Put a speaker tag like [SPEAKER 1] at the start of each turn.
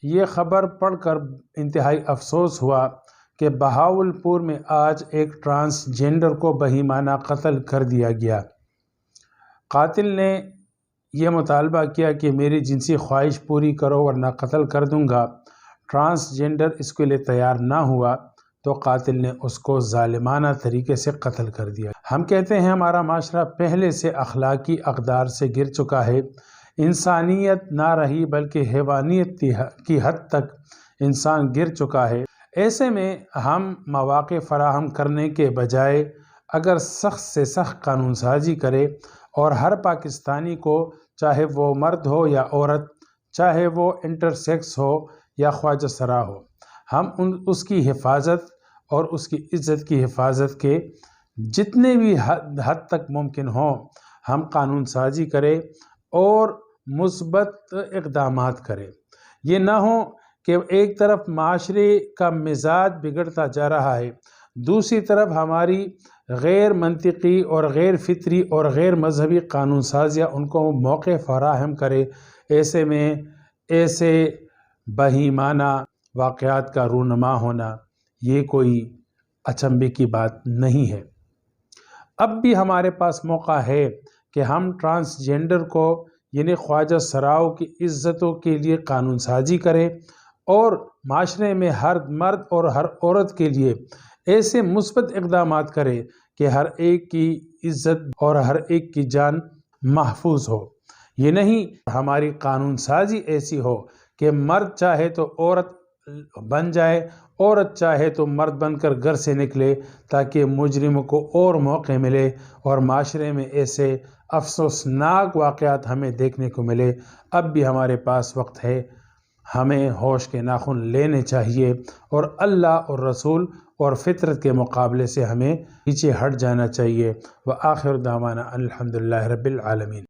[SPEAKER 1] یہ خبر پڑھ کر انتہائی افسوس ہوا کہ بہاولپور میں آج ایک ٹرانسجینڈر کو بہیمانہ قتل کر دیا گیا۔ قاتل نے یہ مطالبہ کیا کہ میری جنسی خواہش پوری کرو ورنہ قتل کر دوں گا۔ ٹرانسجینڈر اس کے لیے تیار نہ ہوا تو قاتل نے اس کو ظالمانہ طریقے سے قتل کر دیا۔ ہم کہتے ہیں ہمارا معاشرہ پہلے سے اخلاقی اقدار سے گر چکا ہے، انسانیت نہ رہی بلکہ حیوانیت کی حد تک انسان گر چکا ہے۔ ایسے میں ہم مواقع فراہم کرنے کے بجائے اگر سخت سے سخت قانون سازی کرے اور ہر پاکستانی کو، چاہے وہ مرد ہو یا عورت، چاہے وہ انٹرسیکس ہو یا خواجہ سرا ہو، ہم اس کی حفاظت اور اس کی عزت کی حفاظت کے جتنے بھی حد تک ممکن ہوں ہم قانون سازی کریں اور مثبت اقدامات کریں۔ یہ نہ ہو کہ ایک طرف معاشرے کا مزاج بگڑتا جا رہا ہے، دوسری طرف ہماری غیر منطقی اور غیر فطری اور غیر مذہبی قانون سازیاں ان کو موقع فراہم کرے۔ ایسے میں ایسے بہیمانہ واقعات کا رونما ہونا یہ کوئی اچنبھے کی بات نہیں ہے۔ اب بھی ہمارے پاس موقع ہے کہ ہم ٹرانسجینڈر کو یعنی خواجہ سراؤ کی عزتوں کے لیے قانون سازی کریں اور معاشرے میں ہر مرد اور ہر عورت کے لیے ایسے مثبت اقدامات کریں کہ ہر ایک کی عزت اور ہر ایک کی جان محفوظ ہو۔ یہ نہیں ہماری قانون سازی ایسی ہو کہ مرد چاہے تو عورت بن جائے، عورت چاہے تو مرد بن کر گھر سے نکلے، تاکہ مجرموں کو اور موقع ملے اور معاشرے میں ایسے افسوسناک واقعات ہمیں دیکھنے کو ملے۔ اب بھی ہمارے پاس وقت ہے، ہمیں ہوش کے ناخن لینے چاہیے اور اللہ اور رسول اور فطرت کے مقابلے سے ہمیں پیچھے ہٹ جانا چاہیے۔ وآخر دعوانا الحمدللہ رب العالمین۔